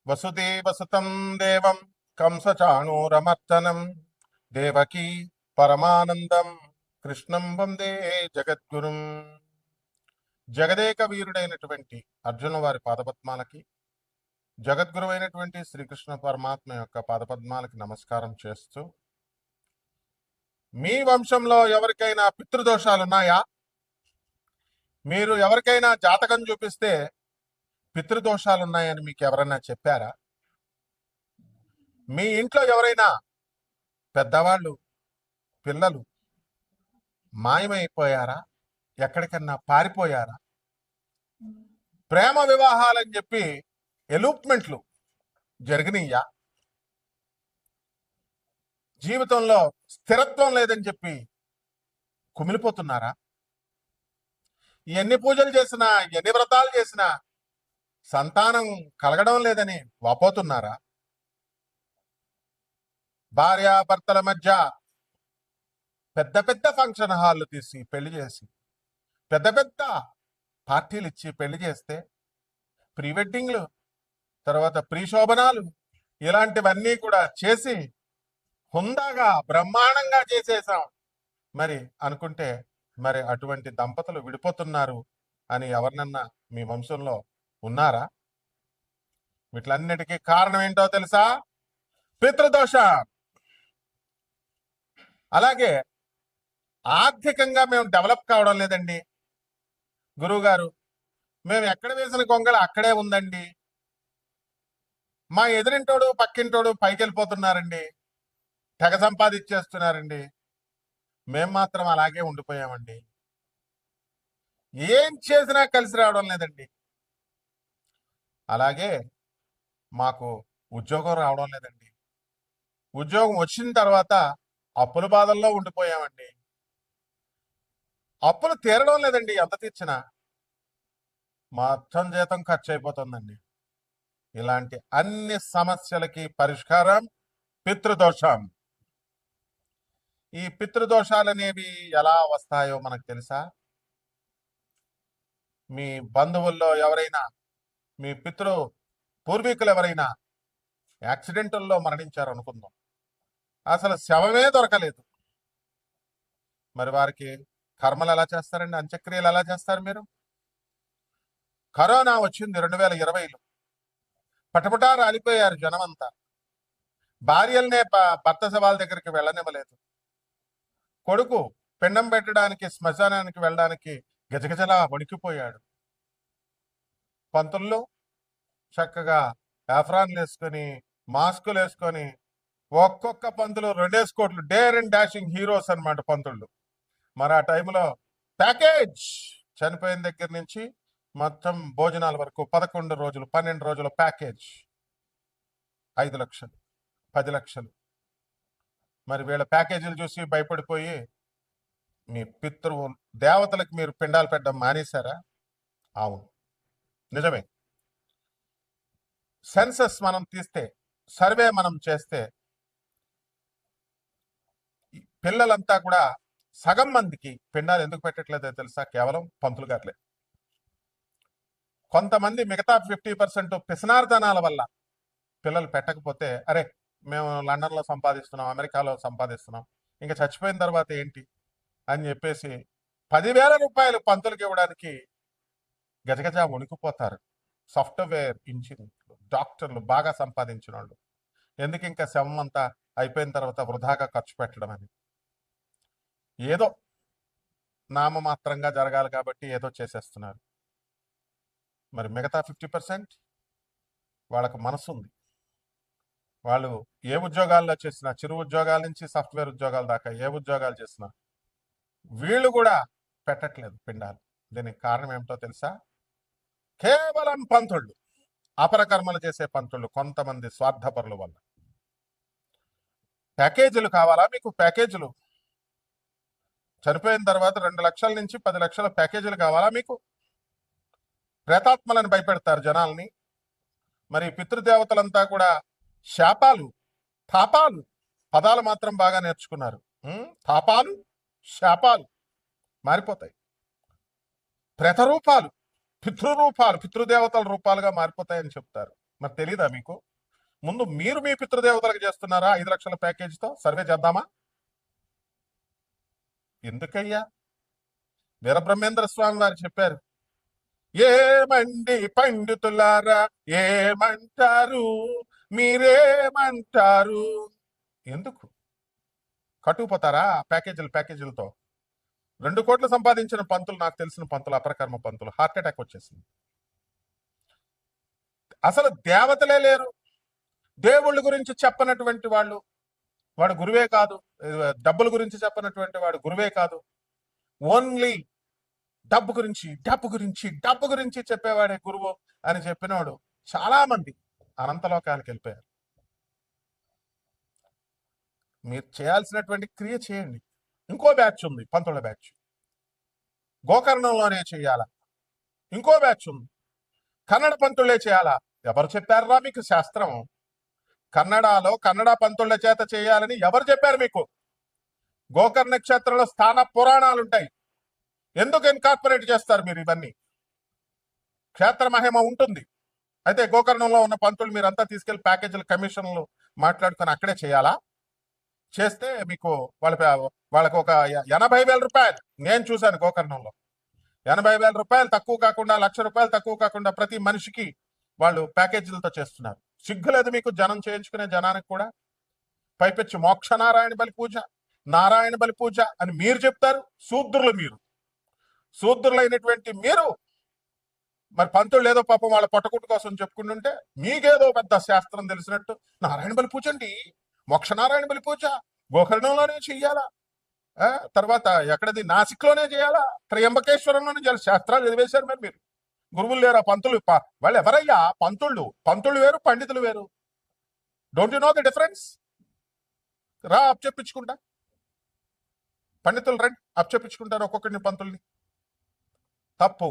వసుదేవసుతం దేవం కంసచాణూరమర్దనం దేవకీ పరమానందం కృష్ణం వందే జగద్గురుం. జగదేక వీరుడైనటువంటి అర్జున వారి పాదపద్మాలకి, జగద్గురువైనటువంటి శ్రీకృష్ణ పరమాత్మ యొక్క పాదపద్మాలకి నమస్కారం చేస్తూ, మీ వంశంలో ఎవరికైనా పితృదోషాలున్నాయా? మీరు ఎవరికైనా జాతకం చూపిస్తే పితృదోషాలున్నాయని మీకు ఎవరైనా చెప్పారా? మీ ఇంట్లో ఎవరైనా పెద్దవాళ్ళు, పిల్లలు మాయమైపోయారా? ఎక్కడికన్నా పారిపోయారా? ప్రేమ వివాహాలని చెప్పి ఎలూప్మెంట్లు జరిగినాయా? జీవితంలో స్థిరత్వం లేదని చెప్పి కుమిలిపోతున్నారా? ఎన్ని పూజలు చేసినా, ఎన్ని వ్రతాలు చేసినా సంతానం కలగడం లేదని వాపోతున్నారా? భార్యాభర్తల మధ్య పెద్ద పెద్ద ఫంక్షన్ హాళ్ళు తీసి పెళ్లి చేసి, పెద్ద పెద్ద పార్టీలు ఇచ్చి పెళ్లి చేస్తే, ప్రీ వెడ్డింగ్లు, తర్వాత ప్రీ శోభనాలు, ఇలాంటివన్నీ కూడా చేసి హుందాగా బ్రహ్మాండంగా చేసేసాం మరి అనుకుంటే, మరి అటువంటి దంపతులు విడిపోతున్నారు అని ఎవరినన్నా మీ వంశంలో ఉన్నారా? వీటిలన్నిటికీ కారణం ఏంటో తెలుసా? పితృదోష. అలాగే ఆర్థికంగా మేము డెవలప్ కావడం లేదండి గురువుగారు, మేము ఎక్కడ వేసిన గొంగళ అక్కడే ఉందండి, మా ఎదురింటోడు పక్కింటోడు పైకి వెళ్ళిపోతున్నారండి, తెగ సంపాదించేస్తున్నారండి, మేం మాత్రం అలాగే ఉండిపోయామండి, ఏం చేసినా కలిసి రావడం లేదండి, అలాగే మాకు ఉద్యోగం రావడం లేదండి, ఉద్యోగం వచ్చిన తర్వాత అప్పుల బాధల్లో ఉండిపోయామండి, అప్పులు తీరడం లేదండి, ఎంత తీర్చినా మొత్తం జీతం ఖర్చు అయిపోతుందండి. ఇలాంటి అన్ని సమస్యలకి పరిష్కారం పితృదోషం. ఈ పితృదోషాలనేవి ఎలా వస్తాయో మనకు తెలుసా? మీ బంధువుల్లో ఎవరైనా, మీ పూర్వీకులు ఎవరైనా యాక్సిడెంట్లో మరణించారు అనుకుందాం, అసలు శవమే దొరకలేదు, మరి వారికి కర్మలు ఎలా చేస్తారండి? అంత్యక్రియలు ఎలా చేస్తారు మీరు? కరోనా వచ్చింది 2020లో, పటపటా రాలిపోయారు జనమంతా, భార్యలనే భర్త శవాల దగ్గరికి వెళ్ళనివ్వలేదు, కొడుకు పిండం పెట్టడానికి శ్మశానానికి వెళ్ళడానికి గజగజలా వణికిపోయాడు, పంతుల్లో చక్కగా ఆఫ్రాన్లు వేసుకొని, మాస్కులు వేసుకొని, ఒక్కొక్క పంతులు 2 కోట్లు, డేర్ అండ్ డాషింగ్ హీరోస్ అన్నమాట పంతుళ్ళు. మరి ఆ టైంలో ప్యాకేజ్ చనిపోయిన దగ్గర నుంచి మొత్తం భోజనాల వరకు 11 రోజులు 12 రోజుల ప్యాకేజ్ 5 లక్షలు 10 లక్షలు. మరి వీళ్ళ ప్యాకేజీలు చూసి భయపడిపోయి మీ దేవతలకు మీరు పిండాలు పెట్టడం మానేశారా? అవును, నిజమే. సెన్సస్ మనం తీస్తే, సర్వే మనం చేస్తే, పిల్లలంతా కూడా సగం మందికి పిండాలు ఎందుకు పెట్టట్లేదో తెలుసా? కేవలం పంతులు గారులే. కొంతమంది మిగతా 50% పిసనార్దనాల వల్ల పిల్లలు పెట్టకపోతే, అరే మేము లండన్లో సంపాదిస్తున్నాం, అమెరికాలో సంపాదిస్తున్నాం, ఇంకా చచ్చిపోయిన తర్వాత ఏంటి అని చెప్పేసి 10,000 రూపాయలు పంతులకు ఇవ్వడానికి గజగజ వణికిపోతారు సాఫ్ట్వేర్ ఇంజనీర్లు, డాక్టర్లు, బాగా సంపాదించిన వాళ్ళు. ఎందుకు ఇంకా శవం అంతా అయిపోయిన తర్వాత వృధాగా ఖర్చు పెట్టడం అని? ఏదో నామమాత్రంగా జరగాలి కాబట్టి ఏదో చేసేస్తున్నారు. మరి మిగతా 50% వాళ్ళకు మనసు ఉంది, వాళ్ళు ఏ ఉద్యోగాల్లో చేసినా, చిరు ఉద్యోగాల నుంచి సాఫ్ట్వేర్ ఉద్యోగాల దాకా ఏ ఉద్యోగాలు చేసినా వీళ్ళు కూడా పెట్టట్లేదు పిండాలు. దీనికి కారణం ఏమిటో తెలుసా? కేవలం పంతుళ్ళు, అపరకర్మలు చేసే పంతుళ్ళు, కొంతమంది స్వార్థపరుల వల్ల. ప్యాకేజీలు కావాలా మీకు? ప్యాకేజీలు చనిపోయిన తర్వాత 2 లక్షల నుంచి 10 లక్షల ప్యాకేజీలు కావాలా మీకు? ప్రేతాత్మలను భయపెడతారు జనాల్ని. మరి పితృదేవతలంతా కూడా శాపాలు, తాపాలు, పదాలు మాత్రం బాగా నేర్చుకున్నారు. తాపాలు, శాపాలు మారిపోతాయి, ప్రేతరూపాలు, పితృరూపాలు, పితృదేవతల రూపాలుగా మారిపోతాయని చెప్తారు. మరి తెలీదా మీకు? ముందు మీరు మీ పితృదేవతలకు చేస్తున్నారా 5 లక్షల ప్యాకేజీతో? సర్వే చేద్దామా? ఎందుకయ్యా? వీరబ్రహ్మేంద్ర స్వామి వారు చెప్పారు, ఏమండి పండితులారా ఏమంటారు, మీరేమంటారు? ఎందుకు కట్టుకుపోతారా ప్యాకేజీలతో? 2 కోట్లు సంపాదించిన పంతులు, నాకు తెలిసిన పంతులు, అపరకర్మ పంతులు, హార్ట్ అటాక్ వచ్చేసింది. అసలు దేవతలే లేరు, దేవుళ్ళ గురించి చెప్పనటువంటి వాళ్ళు, వాడు గురువే కాదు. డబ్బుల గురించి చెప్పనటువంటి వాడు గురువే కాదు. ఓన్లీ డబ్బు గురించి చెప్పేవాడే గురువు అని చెప్పినవాడు చాలా మంది అనంతలోకాలకు వెళ్ళిపోయారు. మీరు చేయాల్సినటువంటి క్రియ చేయండి. ఇంకో బ్యాచ్ ఉంది, పంతుల బ్యాచ్, గోకర్ణంలోనే చేయాలా. ఇంకో బ్యాచ్ ఉంది, కన్నడ పంతులే చేయాలా. ఎవరు చెప్పారా మీకు శాస్త్రం? కన్నడలో కన్నడ పంతుల చేత చేయాలని ఎవరు చెప్పారు మీకు? గోకర్ణ క్షేత్రంలో స్థాన పురాణాలు ఉంటాయి. ఎందుకు ఇన్కార్పొరేట్ చేస్తారు మీరు ఇవన్నీ? క్షేత్ర మహిమ ఉంటుంది. అయితే గోకర్ణంలో ఉన్న పంతులు మీరంతా తీసుకెళ్లి ప్యాకేజీల కమిషన్లు మాట్లాడుకొని అక్కడే చేయాలా? చేస్తే మీకు వాళ్ళకి ఒక 80,000 రూపాయలు నేను చూశాను గోకర్ణంలో. 80,000 రూపాయలు తక్కువ కాకుండా, 1,00,000 రూపాయలు తక్కువ కాకుండా ప్రతి మనిషికి వాళ్ళు ప్యాకేజీలతో చేస్తున్నారు. సిగ్గులేదు మీకు జనం చేయించుకునే జనానికి కూడా? పైపెచ్చి మోక్ష నారాయణ బలి పూజ అని మీరు చెప్తారు. శూద్రులైనటువంటి మీరు మరి పంతులు ఏదో పాపం వాళ్ళ పొట్టకుట్టు కోసం చెప్పుకుంటుంటే మీకేదో పెద్ద శాస్త్రం తెలిసినట్టు నారాయణ బలి పూజ అండి, మోక్ష నారాయణ బలి పూజ గోకర్ణంలోనే చెయ్యాలా, తర్వాత ఎక్కడది నాసిక్లోనే చేయాలా, త్రయంబకేశ్వరంలోనే చేయాలి. శాస్త్రాలు చదివేశారు మరి మీరు. గురువులు లేరా పంతులు? వాళ్ళు ఎవరయ్యా? పంతులు వేరు, పండితులు వేరు. Don't you know the difference? రా అప్పచెప్పించుకుంటా, పండితులు రండి అప్పచెప్పించుకుంటారు ఒక్కొక్కరిని పంతుల్ని. తప్పు.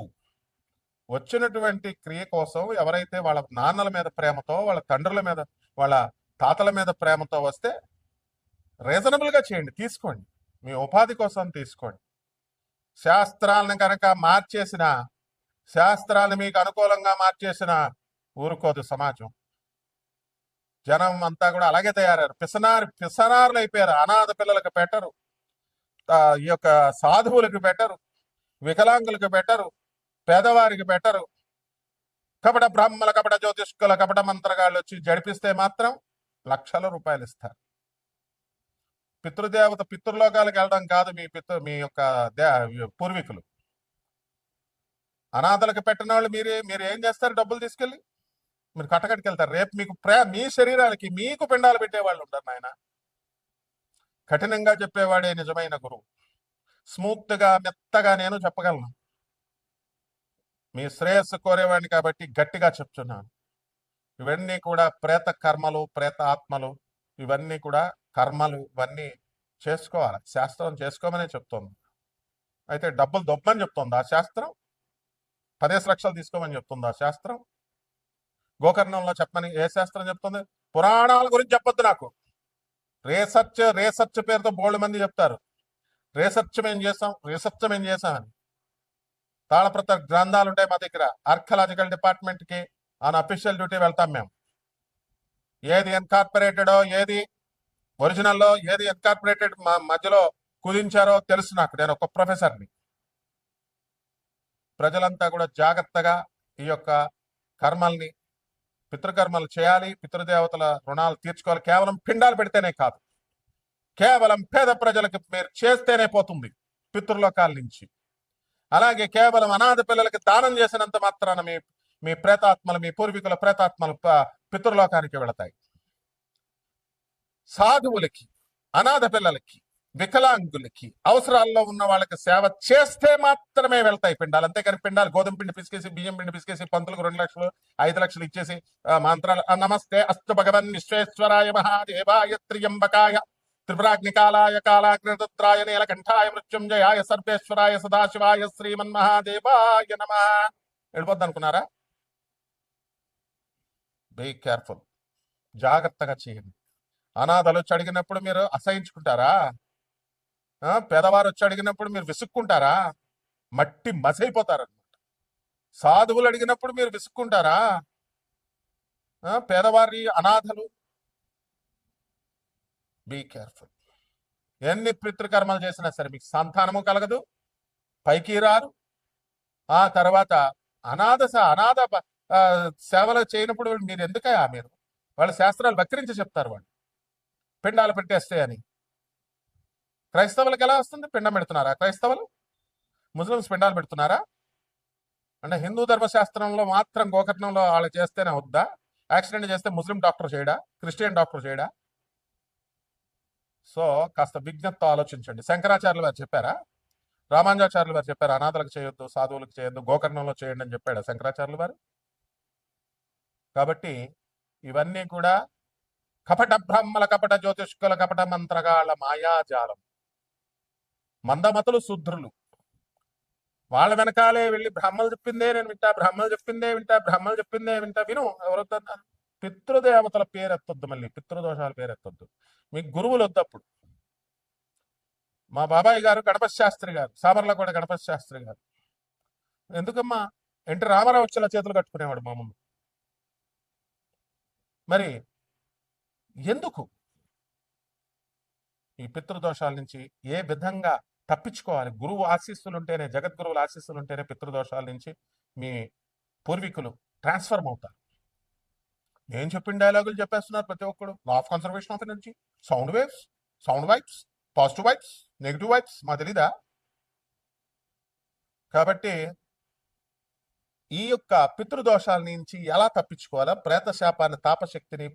వచ్చినటువంటి క్రియ కోసం ఎవరైతే వాళ్ళ నాన్నల మీద ప్రేమతో, వాళ్ళ తండ్రుల మీద, వాళ్ళ తాతల మీద ప్రేమతో వస్తే రీజనబుల్ గా చేయండి, తీసుకోండి, మీ ఉపాధి కోసం తీసుకోండి. శాస్త్రాలను కనుక మార్చేసిన, శాస్త్రాలు మీకు అనుకూలంగా మార్చేసిన ఊరుకోదు సమాజం. జనం అంతా కూడా అలాగే తయారయ్యారు. పిసనారులు అయిపోయారు. అనాథ పిల్లలకు పెట్టరు, ఈ యొక్క సాధువులకు పెట్టరు, వికలాంగులకు పెట్టరు, పేదవారికి పెట్టరు. కపట బ్రాహ్మణ, కపట జ్యోతిష్కుల, కపట మంత్రగాళ్ళు వచ్చి జడిపిస్తే మాత్రం లక్షల రూపాయలు ఇస్తారు. పితృదేవత పితృలోకాలకు వెళ్ళడం కాదు మీ యొక్క పూర్వీకులు. అనాథలకు పెట్టిన వాళ్ళు మీరు ఏం చేస్తారు? డబ్బులు తీసుకెళ్ళి మీరు కట్టకట్టుకెళ్తారు. రేపు మీకు మీ శరీరానికి మీకు పిండాలు పెట్టేవాళ్ళు ఉంటారు నాయన. కఠినంగా చెప్పేవాడే నిజమైన గురువు. స్మూత్ గా మెత్తగా నేను చెప్పగలను. మీ శ్రేయస్సు కోరేవాడిని కాబట్టి గట్టిగా చెప్తున్నాను. ఇవన్నీ కూడా ప్రేత కర్మలు, ప్రేత ఆత్మలు, ఇవన్నీ కూడా కర్మలు, ఇవన్నీ చేసుకోవాలి. శాస్త్రం చేసుకోమనే చెప్తోంది. అయితే డబ్బులు దొబ్బని చెప్తుంది ఆ శాస్త్రం? 10 లక్షలు తీసుకోమని చెప్తుంది ఆ శాస్త్రం? గోకర్ణంలో చెప్పమని ఏ శాస్త్రం చెప్తుంది? పురాణాల గురించి చెప్పొద్దు నాకు. రీసెర్చ్ పేరుతో బోల్డ్ మంది చెప్తారు. రీసెర్చ్ మేము చేసామని. తాళప్రత గ్రంథాలు ఉంటాయి మా దగ్గర. ఆర్కియలాజికల్ డిపార్ట్మెంట్ కి ఆన్ అఫీషియల్ డ్యూటీ వెళ్తాం మేము. ఏది ఇన్కార్పొరేటెడో, ఏది ఒరిజినల్లో, ఏది ఇన్కార్పొరేటెడ్ మధ్యలో కుదించారో తెలుసు నాకు. నేను ఒక ప్రొఫెసర్ని. ప్రజలంతా కూడా జాగ్రత్తగా ఈ యొక్క కర్మల్ని, పితృకర్మలు చేయాలి. పితృదేవతల రుణాలు తీర్చుకోవాలి. కేవలం పిండాలు పెడితేనే కాదు, కేవలం పేద ప్రజలకు మీరు చేస్తేనే పోతుంది పితృలోకాల నుంచి. అలాగే కేవలం అనాథ పిల్లలకి దానం చేసినంత మాత్రాన మీ ప్రేతాత్మలు, మీ పూర్వీకుల ప్రేతాత్మలు పితృలోకానికి వెళతాయి. సాధువులకి, అనాథ పిల్లలకి, వికలాంగులకి, అవసరాల్లో ఉన్న వాళ్ళకి సేవ చేస్తే మాత్రమే వెళ్తాయి పిండాలు. అంతేకాని పిండాలు గోధుమ పిండి పిసికేసి, బియ్యం పిండి పిసికేసి పంతులకు 2 లక్షలు 5 లక్షలు ఇచ్చేసి మంత్రాలు నమస్తే అస్తు భగవన్ విశ్వేశ్వరాయ మహాదేవాయ త్రియంబకాయ త్రిపురాగ్నికాలాయ కాలాగ్నిరుద్రాయ నీలకంఠాయ మృత్యుంజయాయ సర్వేశ్వరాయ సదాశివాయ శ్రీమన్మహాదేవాయ నమః వెళ్ళిపోద్ది అనుకున్నారా? బీ కేర్ఫుల్, జాగ్రత్తగా చేయండి. అనాథలు వచ్చి అడిగినప్పుడు మీరు అసహించుకుంటారా? పేదవారు వచ్చి అడిగినప్పుడు మీరు విసుక్కుంటారా? మట్టి మసైపోతారన్నమాట. సాధువులు అడిగినప్పుడు మీరు విసుక్కుంటారా? పేదవారి అనాథలు. Be careful. ఎన్ని పితృకర్మలు చేసినా సరే మీకు సంతానము కలగదు, పైకి రారు. ఆ తర్వాత అనాథ సేవలు చేయనప్పుడు మీరు ఎందుకయా మీరు వాళ్ళ శాస్త్రాలు వక్రించి చెప్తారు. వాళ్ళు పిండాలు పెట్టేస్తే అని. క్రైస్తవులకు ఎలా వస్తుంది? పిండం పెడుతున్నారా క్రైస్తవులు? ముస్లిమ్స్ పిండాలు పెడుతున్నారా? అంటే హిందూ ధర్మశాస్త్రంలో మాత్రం గోకర్ణంలో వాళ్ళు చేస్తేనే వద్దా? యాక్సిడెంట్ చేస్తే ముస్లిం డాక్టర్ చేయడా? క్రిస్టియన్ డాక్టర్ చేయడా? సో కాస్త విజ్ఞప్తితో ఆలోచించండి. శంకరాచార్యులు వారు చెప్పారా? రామానుజాచార్యులు వారు చెప్పారు అనాథలకు చేయొద్దు, సాధువులకు చేయొద్దు, గోకర్ణంలో చేయండి అని చెప్పాడా శంకరాచార్యులు వారు? కాబట్టి ఇవన్నీ కూడా కపట బ్రహ్మల, కపట జ్యోతిష్కుల, కపట మంత్రగాళ్ళ మాయాజాలం. మందమతులు శూద్రులు. వాళ్ళ వెనకాలే వెళ్ళి బ్రహ్మలు చెప్పిందే నేను వింటా, బ్రహ్మలు చెప్పిందే వింటా, బ్రహ్మలు చెప్పిందే వింటా. విను, ఎవరొద్దన్నారు? పితృదేవతల పేరెత్తొద్దు, మళ్ళీ పితృదోషాల పేరెత్తొద్దు. మీకు గురువులు వద్దప్పుడు. మా బాబాయ్ గారు గణపతి శాస్త్రి గారు, సామర్లకోట గణపతి శాస్త్రి గారు. ఎందుకమ్మా? ఎన్టీ రామారావు వచ్చేలా చేతులు కట్టుకునేవాడు మా ముందు. మరి ఎందుకు ఈ పితృదోషాల నుంచి ఏ విధంగా తప్పించుకోవాలి? గురువు ఆశీస్సులు ఉంటేనే, జగద్గురువుల ఆశీస్సులు ఉంటేనే పితృదోషాల నుంచి మీ పూర్వీకులు ట్రాన్స్ఫర్మ్ అవుతారు. నేను చెప్పిన డైలాగులు చెప్పేస్తున్నారు ప్రతి ఒక్కడు. Law of conservation of energy, sound waves, sound vibes, positive vibes, negative vibes మా తెలీదా? కాబట్టి ఈ యొక్క పితృదోషాల నుంచి ఎలా తప్పించుకోవాలా? ప్రేత శాపాన్ని, తాపశక్తిని,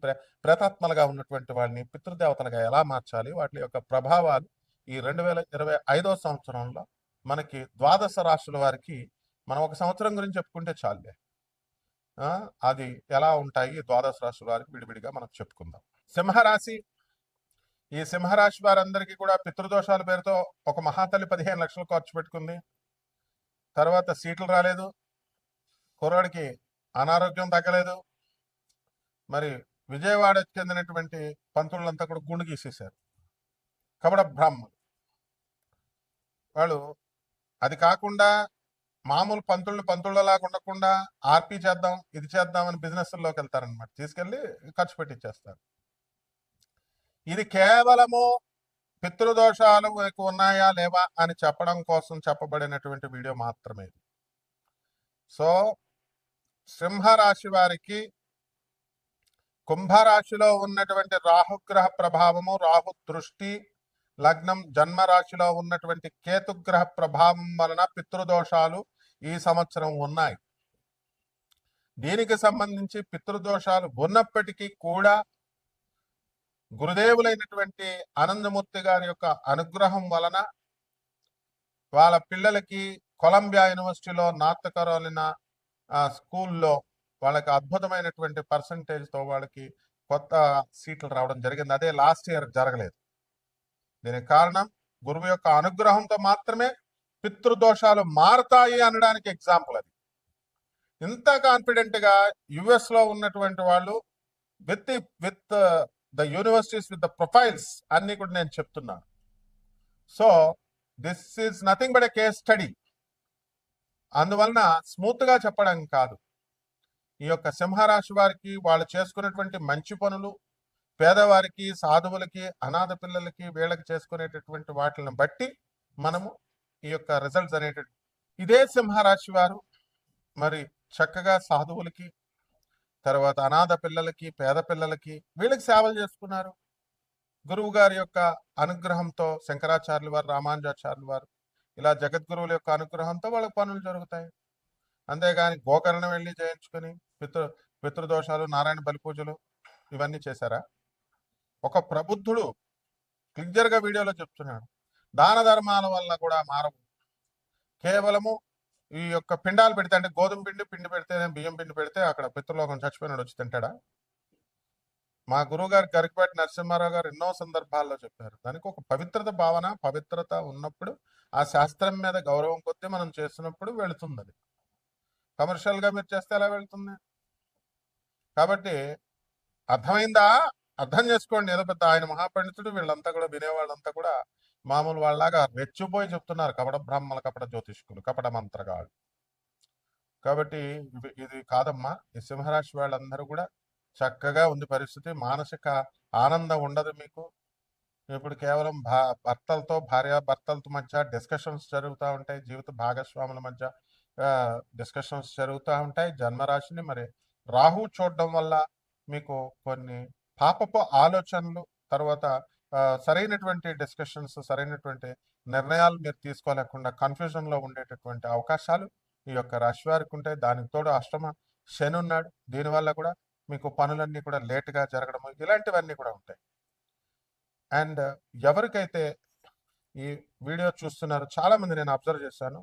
ప్రేతాత్మలుగా ఉన్నటువంటి వాళ్ళని పితృదేవతలుగా ఎలా మార్చాలి? వాటి యొక్క ప్రభావాలు ఈ 2025వ సంవత్సరంలో మనకి ద్వాదశ రాశుల వారికి మనం ఒక సంవత్సరం గురించి చెప్పుకుంటే చాలులే. అది ఎలా ఉంటాయి ద్వాదశ రాశుల వారికి విడివిడిగా మనం చెప్పుకుందాం. సింహరాశి. ఈ సింహరాశి వారందరికీ కూడా పితృదోషాల పేరుతో ఒక మహాతల్లి 15 లక్షలు ఖర్చు పెట్టుకుంది. తర్వాత సీట్లు రాలేదు, కుర్రాడికి అనారోగ్యం తగ్గలేదు. మరి విజయవాడకు చెందినటువంటి పంతులంతా కూడా గుండు గీసేశారు, కపట బ్రాహ్మణులు వాళ్ళు. అది కాకుండా మామూలు పంతుళ్ళలాగా ఉండకుండా ఆర్పీ చేద్దాం, ఇది చేద్దామని బిజినెస్లోకి వెళ్తారనమాట. తీసుకెళ్ళి ఖర్చు పెట్టించేస్తారు. ఇది కేవలము పితృదోషాలు ఉన్నాయా లేవా అని చెప్పడం కోసం చెప్పబడినటువంటి వీడియో మాత్రమే. సో సింహరాశి వారికి కుంభరాశిలో ఉన్నటువంటి రాహుగ్రహ ప్రభావము, రాహు దృష్టి, లగ్నం జన్మరాశిలో ఉన్నటువంటి కేతుగ్రహ ప్రభావం వలన పితృదోషాలు ఈ సంవత్సరం ఉన్నాయి. దీనికి సంబంధించి పితృదోషాలు ఉన్నప్పటికీ కూడా గురుదేవులైనటువంటి ఆనందమూర్తి గారి యొక్క అనుగ్రహం వలన వాళ్ళ పిల్లలకి కొలంబియా యూనివర్సిటీలో, నార్త్ కరోలినా స్కూల్లో వాళ్ళకి అద్భుతమైనటువంటి పర్సంటేజ్తో వాళ్ళకి కొత్త సీట్లు రావడం జరిగింది. అదే లాస్ట్ ఇయర్ జరగలేదు. దీనికి కారణం గురువు యొక్క అనుగ్రహంతో మాత్రమే పితృదోషాలు మారతాయి అనడానికి ఎగ్జాంపుల్ అది. ఇంత కాన్ఫిడెంట్గా యుఎస్లో ఉన్నటువంటి వాళ్ళు with the universities, with the profiles అన్ని కూడా నేను చెప్తున్నాను. So this is nothing but a case study. అందువలన స్మూత్గా చెప్పడం కాదు. ఈ యొక్క సింహరాశి వారికి వాళ్ళు చేసుకున్నటువంటి మంచి పనులు, పేదవారికి, సాధువులకి, అనాథ పిల్లలకి, వీళ్ళకి చేసుకునేటటువంటి వాటిని బట్టి మనము ఈ యొక్క రిజల్ట్స్ అనేటటువంటి. ఇదే సింహరాశి వారు మరి చక్కగా సాధువులకి, తర్వాత అనాథ పిల్లలకి, పేద పిల్లలకి, వీళ్ళకి సేవలు చేసుకున్నారు. గురువు గారి యొక్క అనుగ్రహంతో శంకరాచార్యులు వారు, రామానుజాచార్యులు వారు, ఇలా జగద్గురువుల యొక్క అనుగ్రహంతో వాళ్ళకి పనులు జరుగుతాయి. అంతేగాని గోకర్ణం వెళ్ళి చేయించుకొని పితృదోషాలు, నారాయణ బలి పూజలు ఇవన్నీ చేశారా? ఒక ప్రబుద్ధుడు క్లియర్గా వీడియోలో చెప్తున్నాడు, దాన ధర్మాల వల్ల కూడా మారవు. కేవలము ఈ యొక్క పిండాలు పెడితే, అంటే గోధుమ పిండి పెడితే, బియ్యం పిండి పెడితే అక్కడ పితృలోకం చచ్చిపోయినాడు వచ్చి తింటాడా? మా గురువు గారు గరికపాటి నరసింహారావు గారు ఎన్నో సందర్భాల్లో చెప్పారు, దానికి ఒక పవిత్రత భావన, పవిత్రత ఉన్నప్పుడు ఆ శాస్త్రం మీద గౌరవం కొద్దీ మనం చేస్తున్నప్పుడు వెళుతుంది. అది కమర్షియల్గా మీరు చేస్తే ఎలా వెళ్తుంది? కాబట్టి అర్థమైందా? అర్థం చేసుకోండి. ఏదో పెద్ద ఆయన మహాపండితుడు, వీళ్ళంతా కూడా వినేవాళ్ళంతా కూడా మామూలు వాళ్ళలాగా రెచ్చిపోయి చెప్తున్నారు, కపట బ్రాహ్మణ, కపట జ్యోతిష్కులు, కపట మంత్రగాళ్ళు. కాబట్టి ఇది కాదమ్మా. ఈ సింహరాశి వాళ్ళందరూ కూడా చక్కగా ఉంది పరిస్థితి. మానసిక ఆనందం ఉండదు మీకు. ఇప్పుడు కేవలం భర్తలతో భార్యాభర్తలతో మధ్య డిస్కషన్స్ జరుగుతూ ఉంటాయి. జీవిత భాగస్వాముల మధ్య డిస్కషన్స్ జరుగుతూ ఉంటాయి. జన్మరాశిని మరి రాహు చూడడం వల్ల మీకు కొన్ని పాపపు ఆలోచనలు, తర్వాత సరైనటువంటి డిస్కషన్స్, సరైనటువంటి నిర్ణయాలు మీరు తీసుకోలేకుండా కన్ఫ్యూజన్లో ఉండేటటువంటి అవకాశాలు ఈ యొక్క రాశి వారికి ఉంటాయి. దానికి తోడు అష్టమ శని ఉన్నాడు. దీనివల్ల కూడా మీకు పనులన్నీ కూడా లేటుగా జరగడం, ఇలాంటివన్నీ కూడా ఉంటాయి. అండ్ ఎవరికైతే ఈ వీడియో చూస్తున్నారో చాలామంది నేను అబ్జర్వ్ చేశాను.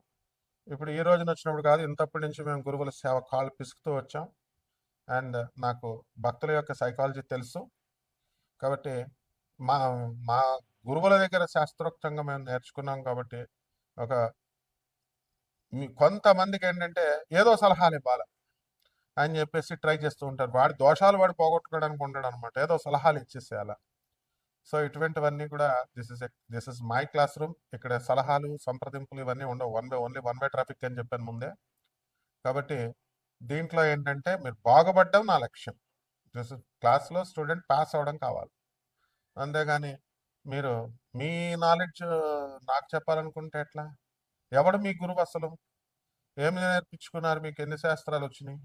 ఇప్పుడు ఈ రోజున వచ్చినప్పుడు కాదు, ఇంతప్పటి నుంచి మేము గురువుల సేవ కాళ్ళు పిసుకుతూ వచ్చాం. అండ్ నాకు భక్తుల యొక్క సైకాలజీ తెలుసు. కాబట్టి మా మా గురువుల దగ్గర శాస్త్రోక్తంగా మేము నేర్చుకున్నాం. కాబట్టి ఒక కొంతమందికి ఏంటంటే ఏదో సలహాలు ఇవ్వాలి అని చెప్పేసి ట్రై చేస్తూ ఉంటారు. వాడి దోషాలు వాడు పోగొట్టుకోవడానికి ఉంటాడు అనమాట. ఏదో సలహాలు ఇచ్చేసేయాల. సో ఇటువంటివన్నీ కూడా this is my class room. ఇక్కడ సలహాలు, సంప్రదింపులు ఇవన్నీ ఉండవు. ఓన్లీ వన్ వే ట్రాఫిక్ అని చెప్పాను ముందే. కాబట్టి దీంట్లో ఏంటంటే మీరు బాగుపడడం నా లక్ష్యం. క్లాస్లో స్టూడెంట్ పాస్ అవ్వడం కావాలి. అంతేగాని మీరు మీ నాలెడ్జ్ నాకు చెప్పాలనుకుంటే ఎట్లా? ఎవడు మీ గురువు అసలు? ఏమి నేర్పించుకున్నారు? మీకు ఎన్ని శాస్త్రాలు వచ్చినాయి?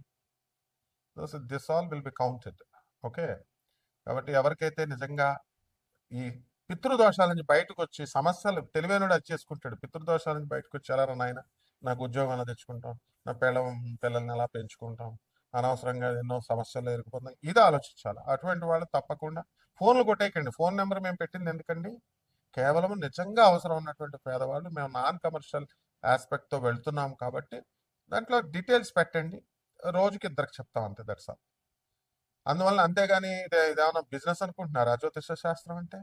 This all will be counted. Okay. కాబట్టి ఎవరికైతే నిజంగా ఈ పితృదోషాల నుంచి బయటకు వచ్చి సమస్యలు తెలివైనడు అది చేసుకుంటాడు. పితృదోషాల నుంచి బయటకు వచ్చి ఎలా నాయన నాకు ఉద్యోగం ఎలా తెచ్చుకుంటాం, నా పిల్లల్ని ఎలా పెంచుకుంటాం, అనవసరంగా ఎన్నో సమస్యలు ఎదుర్కొంటాం, ఇది ఆలోచించాలి. అటువంటి వాళ్ళు తప్పకుండా ఫోన్లు కొట్టేయకండి. ఫోన్ నెంబర్ మేము పెట్టింది ఎందుకండి? కేవలం నిజంగా అవసరం ఉన్నటువంటి పేదవాళ్ళు, మేము నాన్ కమర్షియల్ ఆస్పెక్ట్తో వెళ్తున్నాం కాబట్టి దాంట్లో డీటెయిల్స్ పెట్టండి. రోజుకి ఇద్దరికి చెప్తాం అంతే, దట్స్ ఆల్. అందువల్ల అంతేగాని ఇదేమన్నా బిజినెస్ అనుకుంటున్నారా జ్యోతిష శాస్త్రం అంటే?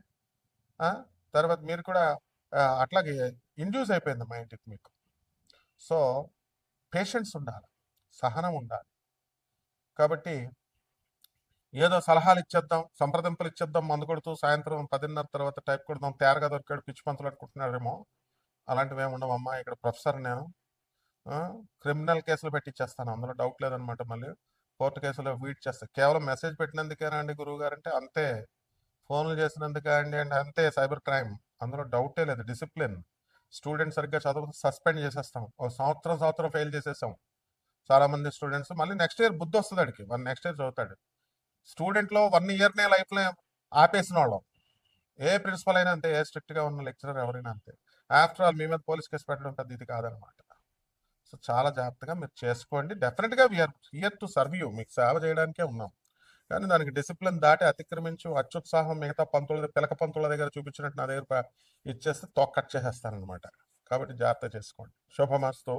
తర్వాత మీరు కూడా అట్లాగే ఇండ్యూస్ అయిపోయింది మైండ్కి మీకు. సో పేషెన్స్ ఉండాలి, సహనం ఉండాలి. కాబట్టి ఏదో సలహాలు ఇచ్చేద్దాం, సంప్రదింపులు ఇచ్చేద్దాం, మందు కొడుతూ సాయంత్రం 10:30 తర్వాత టైప్ కొడదాం, తేరగా దొరికాడు, పిచ్చి పంతులు అనుకుంటున్నారేమో. అలాంటివి ఏమి ఉండవమ్మా. ఇక్కడ ప్రొఫెసర్ నేను. క్రిమినల్ కేసులు పెట్టిచ్చేస్తాను, అందులో డౌట్ లేదనమాట. మళ్ళీ కోర్టు కేసులో వీట్ చేస్తాను. కేవలం మెసేజ్ పెట్టినందుకేనా అండి గురువు గారు అంటే అంతే, ఫోన్లు చేసినందుకే అండి అంటే అంతే, సైబర్ క్రైమ్, అందులో డౌటే లేదు. డిసిప్లిన్. స్టూడెంట్ సరిగ్గా చదువు సస్పెండ్ చేసేస్తాం. ఒక సంవత్సరం ఫెయిల్ చేసేసాం చాలా మంది స్టూడెంట్స్. మళ్ళీ నెక్స్ట్ ఇయర్ బుద్ధి వస్తుంది అడికి, నెక్స్ట్ ఇయర్ చదువుతాడు. స్టూడెంట్లో 1 ఇయర్నే లైఫ్లో ఆపేసిన వాళ్ళం. ఏ ప్రిన్సిపల్ అయినా అంతే, ఏ స్ట్రిక్ట్గా ఉన్న లెక్చరర్ ఎవరైనా అంతే. ఆఫ్టర్ ఆల్ మీ మీద పోలీస్ కేసు పెట్టడం పెద్ద ఇది కాదనమాట. సో చాలా జాగ్రత్తగా మీరు చేసుకోండి. డెఫినెట్గా we are here to serve you, మీకు సేవ చేయడానికే ఉన్నాం. కానీ దానికి డిసిప్లిన్ దాటి అతిక్రమించు అత్యుత్సాహం మిగతా పిలక పంతుల దగ్గర చూపించినట్టు నా దగ్గర ఇచ్చేస్తే తోక కట్ చేసేస్తానమాట. కాబట్టి జాగ్రత్త చేసుకోండి. శుభమస్తు.